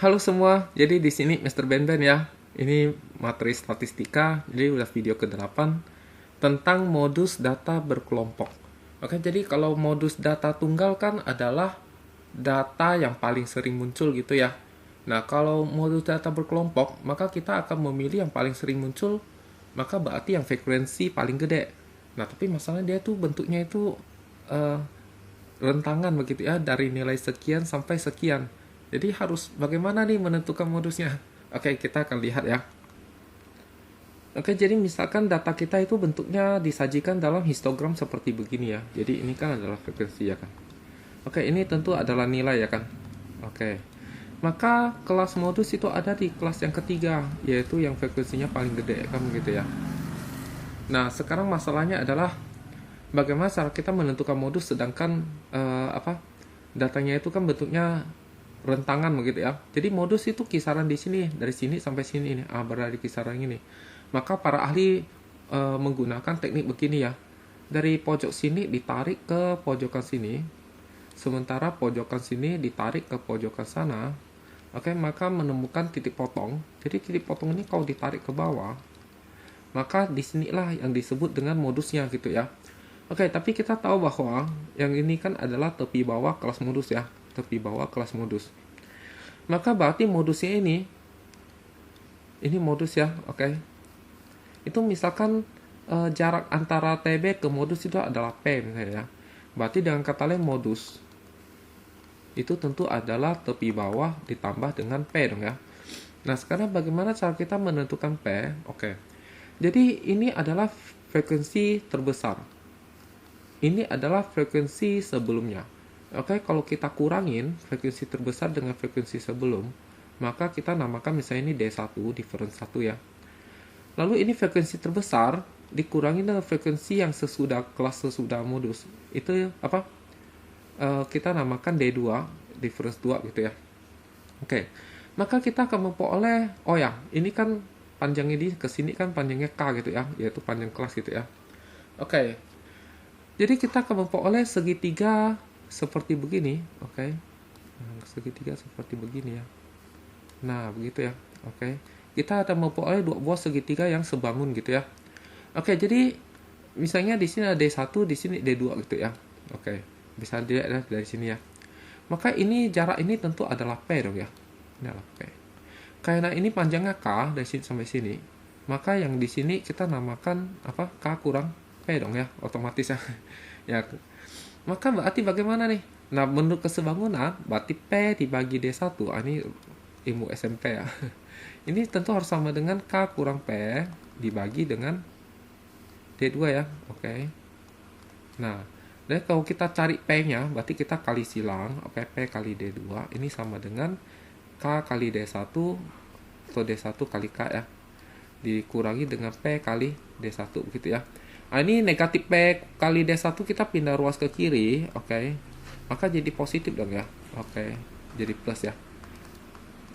Halo semua, jadi di sini Mr. Benben ya. Ini materi statistika, jadi udah video ke-8 tentang modus data berkelompok. Oke, jadi kalau modus data tunggal kan adalah data yang paling sering muncul gitu ya. Nah, kalau modus data berkelompok, maka kita akan memilih yang paling sering muncul, maka berarti yang frekuensi paling gede. Nah, tapi masalahnya dia tuh bentuknya itu eh, rentangan begitu ya, dari nilai sekian sampai sekian. Jadi harus bagaimana nih menentukan modusnya? Oke, kita akan lihat ya. Oke, jadi misalkan data kita itu bentuknya disajikan dalam histogram seperti begini ya. Jadi ini kan adalah frekuensi ya kan. Oke, ini tentu adalah nilai ya kan. Oke. Maka kelas modus itu ada di kelas yang ketiga, yaitu yang frekuensinya paling gede kan begitu ya. Nah, sekarang masalahnya adalah bagaimana cara kita menentukan modus sedangkan datanya itu kan bentuknya rentangan begitu ya. Jadi modus itu kisaran di sini, dari sini sampai sini ini, berada di kisaran ini. Maka para ahli menggunakan teknik begini ya. Dari pojok sini ditarik ke pojokan sini, sementara pojokan sini ditarik ke pojokan sana. Oke, maka menemukan titik potong. Jadi titik potong ini kalau ditarik ke bawah, maka disinilah yang disebut dengan modusnya gitu ya. Oke, tapi kita tahu bahwa yang ini kan adalah tepi bawah kelas modus ya. Tepi bawah kelas modus. Maka berarti modusnya ini modus ya, oke. Itu misalkan jarak antara TB ke modus itu adalah P misalnya ya. Berarti dengan kata lain modus itu tentu adalah tepi bawah ditambah dengan P dong ya. Nah, sekarang bagaimana cara kita menentukan P? Oke. Jadi ini adalah frekuensi terbesar. Ini adalah frekuensi sebelumnya. Oke, kalau kita kurangin frekuensi terbesar dengan frekuensi sebelum, maka kita namakan misalnya ini D1, difference 1 ya. Lalu ini frekuensi terbesar dikurangi dengan frekuensi yang kelas sesudah modus. Itu apa? Kita namakan D2, difference 2 gitu ya. Oke. Maka kita akan memperoleh, oh ya, ini kan panjangnya di kesini kan panjangnya K gitu ya, yaitu panjang kelas gitu ya. Oke. Jadi kita akan memperoleh segitiga seperti begini, oke. Segitiga seperti begini ya. Nah, begitu ya. Oke. Kita akan memperoleh dua buah segitiga yang sebangun gitu ya. Oke, jadi misalnya di sini ada D1, di sini D2 gitu ya. Oke. Bisa dilihat dari sini ya. Maka ini jarak ini tentu adalah P dong ya. Ini adalah P. Karena ini panjangnya K dari sini sampai sini, maka yang di sini kita namakan apa? K kurang P dong ya, otomatis ya. Ya. Maka berarti bagaimana nih? Nah, menurut kesebangunan, berarti P dibagi D1. Ini ilmu SMP ya. Ini tentu harus sama dengan K kurang P dibagi dengan D2 ya. Oke. Nah, dan kalau kita cari P-nya, berarti kita kali silang. Oke, P kali D2. Ini sama dengan K kali D1 atau D1 kali K ya. Dikurangi dengan P kali D1 begitu ya. Nah, ini negatif P kali D1 kita pindah ruas ke kiri. Oke. Maka jadi positif dong ya. Oke. Jadi plus ya.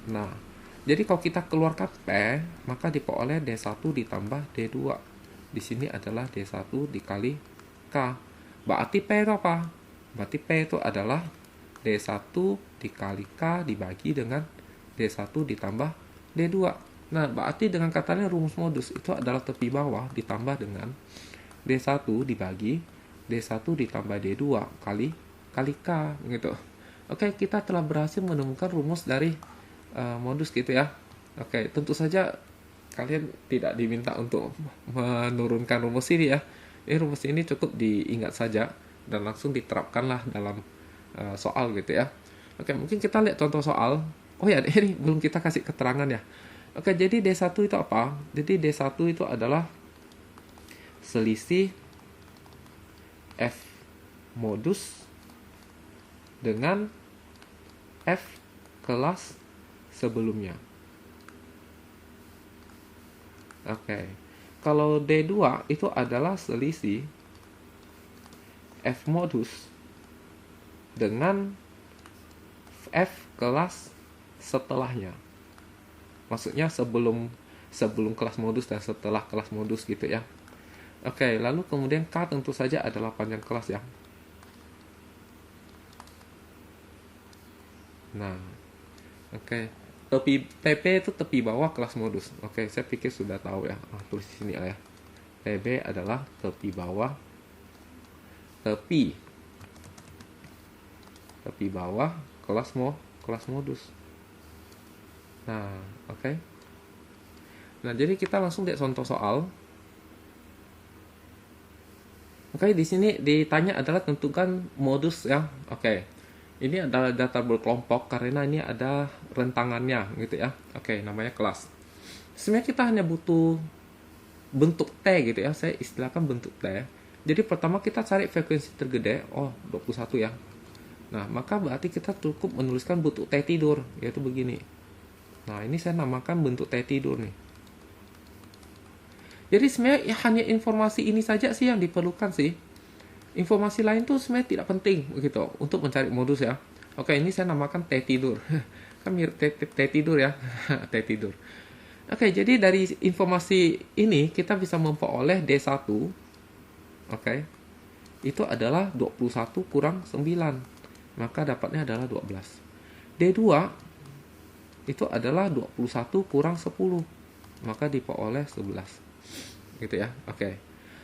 Nah, jadi kalau kita keluarkan P, maka diperoleh D1 ditambah D2. Di sini adalah D1 dikali K. Berarti P itu apa? Berarti P itu adalah D1 dikali K dibagi dengan D1 ditambah D2. Nah, berarti dengan kata lain rumus modus itu adalah tepi bawah ditambah dengan D1 dibagi D1 ditambah D2 kali K gitu. Oke, kita telah berhasil menemukan rumus dari modus gitu ya. Oke, tentu saja kalian tidak diminta untuk menurunkan rumus ini ya. Rumus ini cukup diingat saja dan langsung diterapkanlah dalam soal gitu ya. Oke, mungkin kita lihat contoh soal. Oh ya, ini belum kita kasih keterangan ya. Oke, jadi D1 itu apa? Jadi D1 itu adalah selisih F modus dengan F kelas sebelumnya. Oke. Kalau D2 itu adalah selisih F modus dengan F kelas setelahnya. Maksudnya sebelum kelas modus dan setelah kelas modus gitu ya. Oke, lalu kemudian K tentu saja adalah panjang kelas ya. Nah, oke. TP itu tepi bawah kelas modus. Oke, saya pikir sudah tahu ya. Tulis di sini ya. TB adalah tepi bawah, tepi bawah kelas modus. Nah, oke. Nah, jadi kita langsung lihat contoh soal. Oke, di sini ditanya adalah tentukan modus ya. Oke. Ini adalah data berkelompok karena ini ada rentangannya gitu ya. Oke, namanya kelas. Sebenarnya kita hanya butuh bentuk T gitu ya. Saya istilahkan bentuk T. Jadi pertama kita cari frekuensi tergede. 21 ya. Nah, maka berarti kita cukup menuliskan bentuk T tidur, yaitu begini. Nah, ini saya namakan bentuk T tidur nih. Jadi sebenarnya ya hanya informasi ini saja sih yang diperlukan sih. Informasi lain tuh sebenarnya tidak penting begitu untuk mencari modus ya. Oke, ini saya namakan T tidur. Kan mirip T tidur ya. T tidur. Oke, jadi dari informasi ini kita bisa memperoleh D1. Oke. Itu adalah 21 kurang 9. Maka dapatnya adalah 12. D2 itu adalah 21 kurang 10. Maka diperoleh 11. Gitu ya. Oke.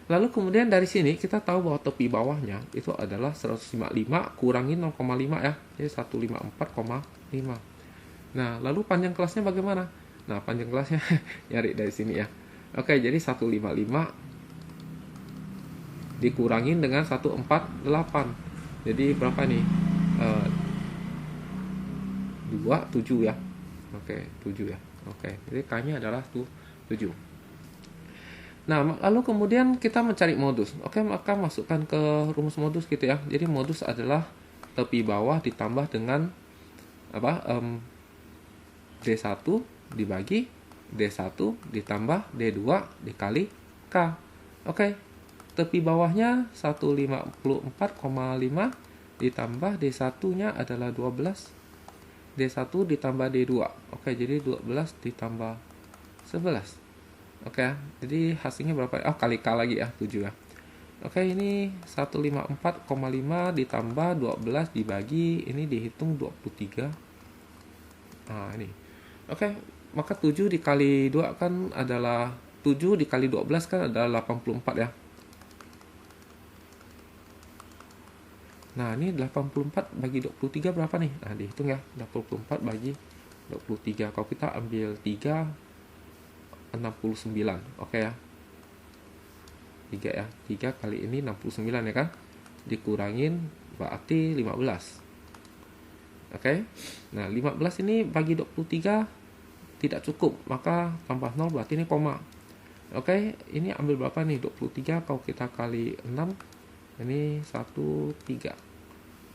Lalu kemudian dari sini kita tahu bahwa tepi bawahnya itu adalah 155 kurangi 0,5 ya. Jadi 154,5. Nah, lalu panjang kelasnya bagaimana? Nah, panjang kelasnya nyari dari sini ya. Oke, jadi 155 dikurangin dengan 148. Jadi berapa nih? 2, 7 ya. Oke, 7 ya. Oke, jadi K-nya adalah 7. Nah, lalu kemudian kita mencari modus. Oke, maka masukkan ke rumus modus gitu ya. Jadi modus adalah tepi bawah ditambah dengan D1 dibagi D1 ditambah D2 dikali K. Oke. Tepi bawahnya 154,5 ditambah D1-nya adalah 12. D1 ditambah D2. Oke, jadi 12 ditambah 11. Oke, jadi hasilnya berapa? Kali K lagi ya, 7 ya. Oke, ini 154,5 ditambah 12 dibagi, ini dihitung 23. Nah, ini. Oke, maka 7 dikali 2 kan adalah 7 dikali 12 kan adalah 84 ya. Nah, ini 84 bagi 23 berapa nih? Nah, dihitung ya. 84 bagi 23. Kalau kita ambil 3, 69. Oke ya. 3 ya. 3 kali ini 69 ya kan? Dikurangin berarti 15. Oke. Nah, 15 ini bagi 23 tidak cukup, maka tambah 0 berarti ini koma. Oke, ini ambil berapa nih? 23 kalau kita kali 6 ini 13.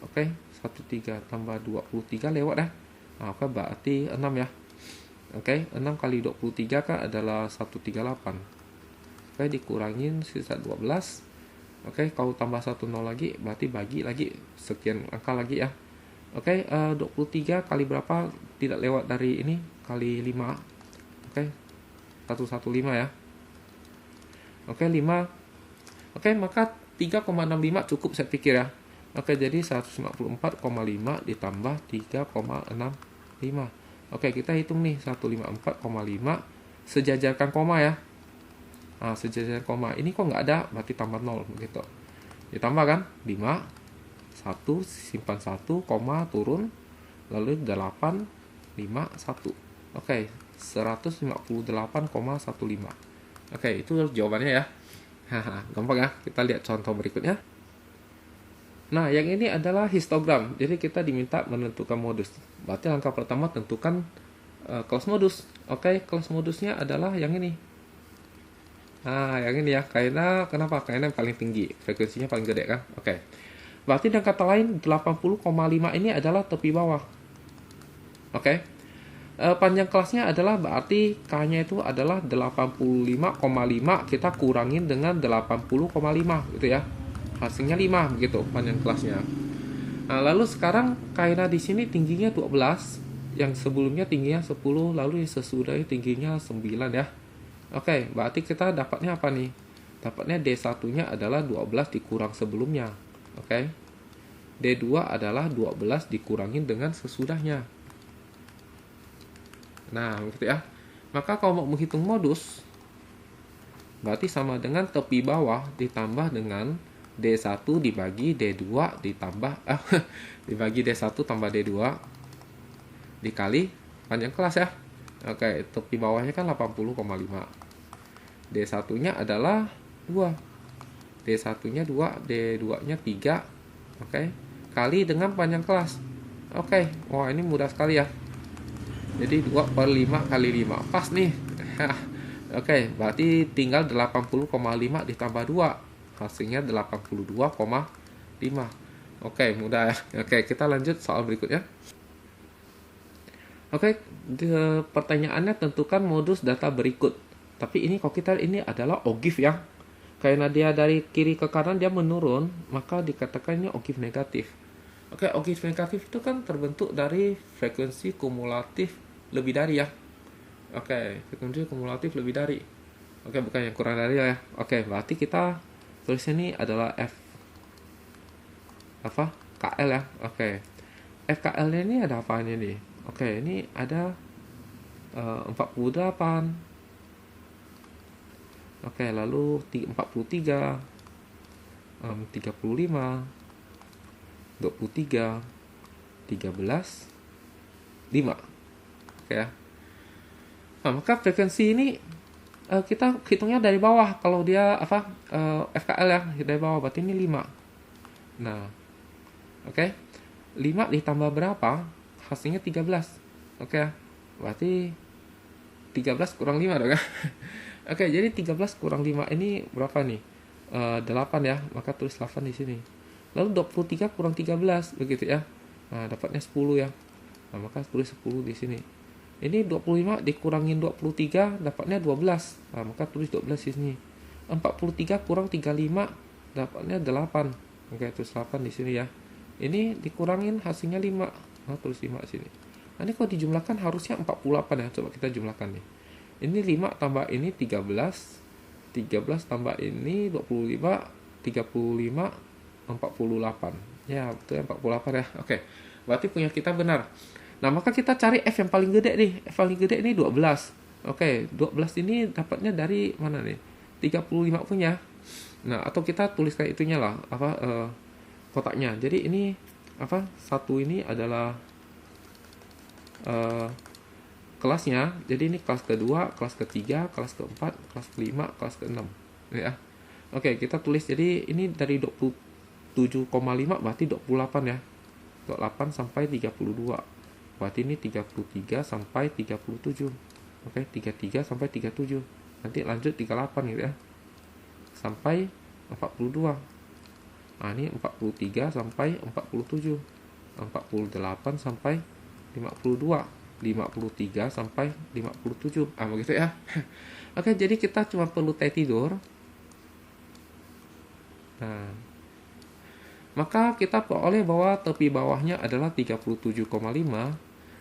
Oke, 13 tambah 23 lewat ya. Nah, oke, berarti 6 ya. Oke, 6 kali 23 kan adalah 138. Oke, dikurangin sisa 12. Oke, kalau tambah 1 0 lagi, berarti bagi lagi sekian angka lagi ya. Oke, 23 kali berapa? Tidak lewat dari ini, kali 5. Oke, 115 ya. Oke, 5. Oke, maka 3,65 cukup saya pikir ya. Oke, jadi 154,5 ditambah 3,65. Oke, kita hitung nih 154,5 sejajarkan koma ya. Nah, sejajarkan koma ini kok nggak ada, berarti tambah 0 begitu. Ditambah kan 5, 1 simpan 1, koma turun, lalu 8, 5, 1. Oke, 158,15. Oke, itu jawabannya ya. Gampang ya. Kita lihat contoh berikutnya. Nah, yang ini adalah histogram. Jadi kita diminta menentukan modus. Berarti langkah pertama tentukan kelas modus. Oke, kelas modusnya adalah yang ini. Nah, yang ini ya. Kenapa? Karena yang paling tinggi. Frekuensinya paling gede kan. Oke. Berarti dengan kata lain 80,5 ini adalah tepi bawah. Oke. Panjang kelasnya adalah berarti K-nya itu adalah 85,5 kita kurangin dengan 80,5 gitu ya. Hasilnya 5 begitu panjang kelasnya. Nah, lalu sekarang karena di sini tingginya 12, yang sebelumnya tingginya 10, lalu yang sesudahnya tingginya 9 ya. Oke, berarti kita dapatnya apa nih? Dapatnya D1-nya adalah 12 dikurang sebelumnya. Oke. D2 adalah 12 dikurangin dengan sesudahnya. Nah, gitu ya. Maka kalau mau menghitung modus, berarti sama dengan tepi bawah ditambah dengan D1 dibagi D2 ditambah dibagi D1 tambah D2 dikali panjang kelas ya. Oke, tepi bawahnya kan 80,5. D1-nya adalah 2. D1-nya 2, D2-nya 3. Oke, kali dengan panjang kelas. Oke, wah ini mudah sekali ya. Jadi 2/5 kali 5. Pas nih. Oke, berarti tinggal 80,5 ditambah 2. Hasilnya 82,5. Oke, mudah ya. Oke, kita lanjut soal berikutnya. Oke, pertanyaannya tentukan modus data berikut. Tapi ini kalau kita ini adalah OGIF ya. Karena dia dari kiri ke kanan dia menurun, maka dikatakannya OGIF negatif. Oke, OGIF negatif itu kan terbentuk dari frekuensi kumulatif lebih dari ya. Oke, frekuensi kumulatif lebih dari. Oke, bukan yang kurang dari ya. Oke, berarti kita tulis ini adalah F apa? KL ya. Oke. FKL ini ada apanya nih? Oke, ini ada 48. Oke, lalu 43, 35, 23, 13, 5. Oke ya. Nah, maka frekuensi ini kita hitungnya dari bawah. Kalau dia FKL ya, dari bawah berarti ini 5. Nah, oke. 5 ditambah berapa? Hasilnya 13. Oke. Berarti 13 kurang 5 dong ya. Oke, jadi 13 kurang 5 ini berapa nih? 8 ya. Maka tulis 8 di sini. Lalu 23 kurang 13 begitu ya. Nah, dapatnya 10 ya. Nah, maka tulis 10 di sini. Ini 25 dikurangin 23 dapatnya 12. Nah, maka tulis 12 di sini. 43 kurang 35 dapatnya 8. Oke, tulis 8 di sini ya. Ini dikurangin hasilnya 5. Nah, tulis 5 di sini. Nah, ini kalau dijumlahkan harusnya 48 ya. Coba kita jumlahkan nih. Ini 5 tambah ini 13. 13 tambah ini 25. 35 48. Ya, betul ya 48 ya. Oke. Berarti punya kita benar. Nah, maka kita cari F yang paling gede nih. F paling gede ini 12. Oke, 12 ini dapatnya dari mana nih? 35 punya. Nah, atau kita tulis kayak itunya lah, kotaknya. Jadi ini satu ini adalah kelasnya. Jadi ini kelas kedua, kelas ketiga, kelas keempat, kelas kelima, kelas keenam ya. Oke, kita tulis. Jadi ini dari 27,5 berarti 28 ya. 28 sampai 32. Berarti ini 33 sampai 37. Oke, 33 sampai 37. Nanti lanjut 38 gitu ya. Sampai 42. Nah, ini 43 sampai 47. 48 sampai 52. 53 sampai 57. Begitu ya. Oke, jadi kita cuma perlu T tidur. Nah, maka kita peroleh bahwa tepi bawahnya adalah 37,5.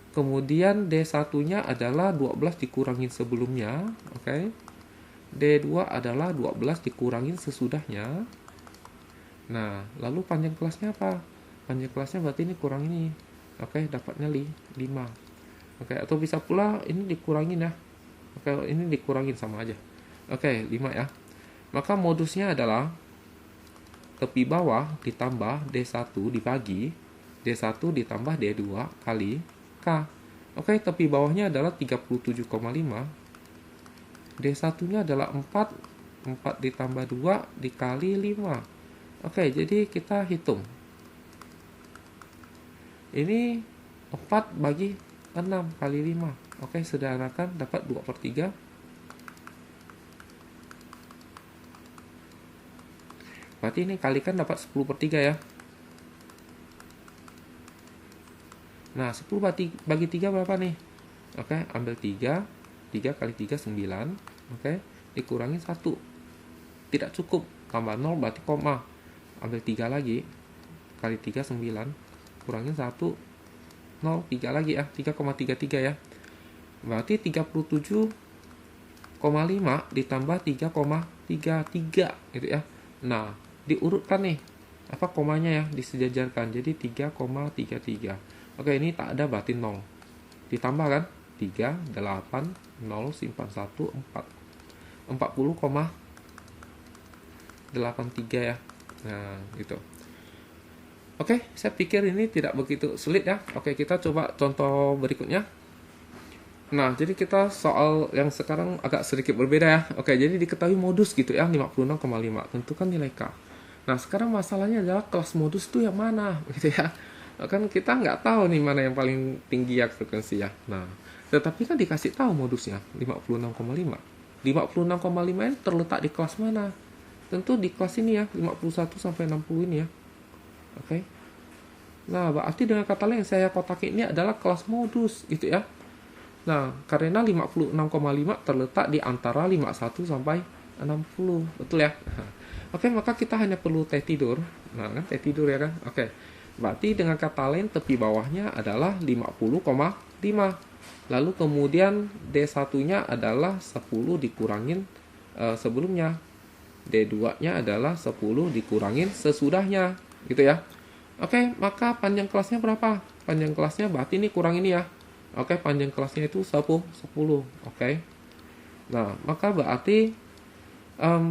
Kemudian D1-nya adalah 12 dikurangin sebelumnya. Oke. D2 adalah 12 dikurangin sesudahnya. Nah, lalu panjang kelasnya apa? Panjang kelasnya berarti ini kurang ini. Oke, dapatnya 5. Oke, atau bisa pula ini dikurangin ya. Oke, ini dikurangin sama aja. Oke, 5 ya. Maka modusnya adalah tepi bawah ditambah D1 dibagi D1 ditambah D2 kali K. Oke, tepi bawahnya adalah 37,5. D1-nya adalah 4. 4 ditambah 2 dikali 5. Oke, jadi kita hitung. Ini 4 bagi 6 kali 5. Oke, sederhanakan dapat 2/3. Berarti ini kalikan dapat 10/3 ya. Nah, 10 bagi 3 berapa nih? Oke, ambil 3. 3 kali 3 9. Oke, dikurangin 1. Tidak cukup. Tambah 0 berarti koma. Ambil 3 lagi. Kali 3 9. Kurangin 1. 0, 3 lagi ya. 3,33 ya. Berarti 37,5 ditambah 3,33 gitu ya. Nah, diurutkan nih komanya ya, disejajarkan. Jadi 3,33. Oke, ini tak ada berarti 0. Ditambah kan? 3, 8, 0, simpan 1, 4. 40,83 ya. Nah, gitu. Oke, saya pikir ini tidak begitu sulit ya. Oke, kita coba contoh berikutnya. Nah, jadi kita soal yang sekarang agak sedikit berbeda ya. Oke, jadi diketahui modus gitu ya, 56,5. Tentukan nilai K. Nah, sekarang masalahnya adalah kelas modus itu yang mana gitu ya. Kan kita nggak tahu nih mana yang paling tinggi ya frekuensi ya. Nah, tetapi kan dikasih tahu modusnya, 56,5. 56,5 ini terletak di kelas mana? Tentu di kelas ini ya, 51 sampai 60 ini ya. Oke. Nah, berarti dengan kata lain saya kotak ini adalah kelas modus gitu ya. Nah, karena 56,5 terletak di antara 51 sampai 60. Betul ya? Oke, maka kita hanya perlu T tidur. Nah, kan T tidur ya kan? Oke. Berarti dengan kata lain tepi bawahnya adalah 50,5. Lalu kemudian D1-nya adalah 10 dikurangin sebelumnya. D2-nya adalah 10 dikurangin sesudahnya. Gitu ya. Oke, maka panjang kelasnya berapa? Panjang kelasnya berarti ini kurang ini ya. Oke, panjang kelasnya itu 10. Oke. Nah, maka berarti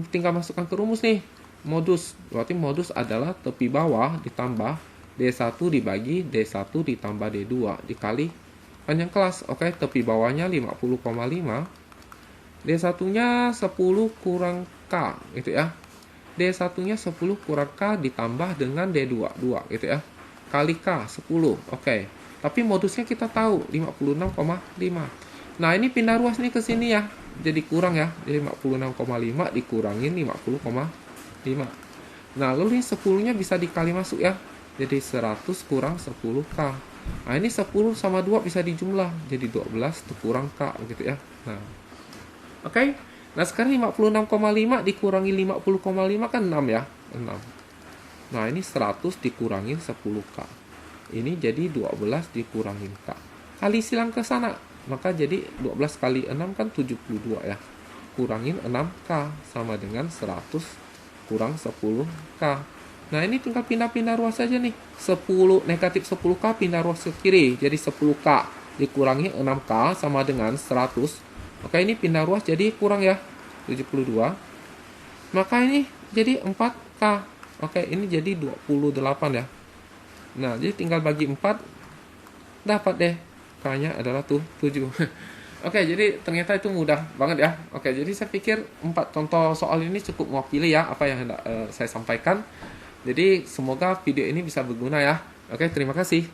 tinggal masukkan ke rumus nih. Modus. Berarti modus adalah tepi bawah ditambah D1 dibagi D1 ditambah D2 dikali panjang kelas. Oke, tepi bawahnya 50,5. D1-nya 10 kurang K gitu ya. D1-nya 10 kurang K ditambah dengan D2 2 gitu ya. Kali K 10. Oke. Tapi modusnya kita tahu 56,5. Nah, ini pindah ruas nih ke sini ya. Jadi kurang ya. Jadi 56,5 dikurangin 50,5. Nah, lalu ini 10-nya bisa dikali masuk ya. Jadi 100 kurang 10K. Nah, ini 10 sama 2 bisa dijumlah. Jadi 12 kurang K gitu ya. Nah. Oke. Nah, sekarang 56,5 dikurangi 50,5 kan 6 ya. 6. Nah, ini 100 dikurangin 10K. Ini jadi 12 dikurangin K. Kali silang ke sana. Maka jadi 12 kali 6 kan 72 ya. Kurangin 6K sama dengan 100 kurang 10K. Nah, ini tinggal pindah-pindah ruas saja nih. 10 negatif 10K pindah ruas ke kiri. Jadi 10K dikurangi 6K sama dengan 100. Oke, ini pindah ruas jadi kurang ya. 72. Maka ini jadi 4K. Oke, ini jadi 28 ya. Nah, jadi tinggal bagi 4, dapat deh. K-nya adalah 7. Oke, jadi ternyata itu mudah banget ya. Oke, jadi saya pikir 4 contoh soal ini cukup mewakili ya apa yang hendak saya sampaikan. Jadi semoga video ini bisa berguna ya. Oke, terima kasih.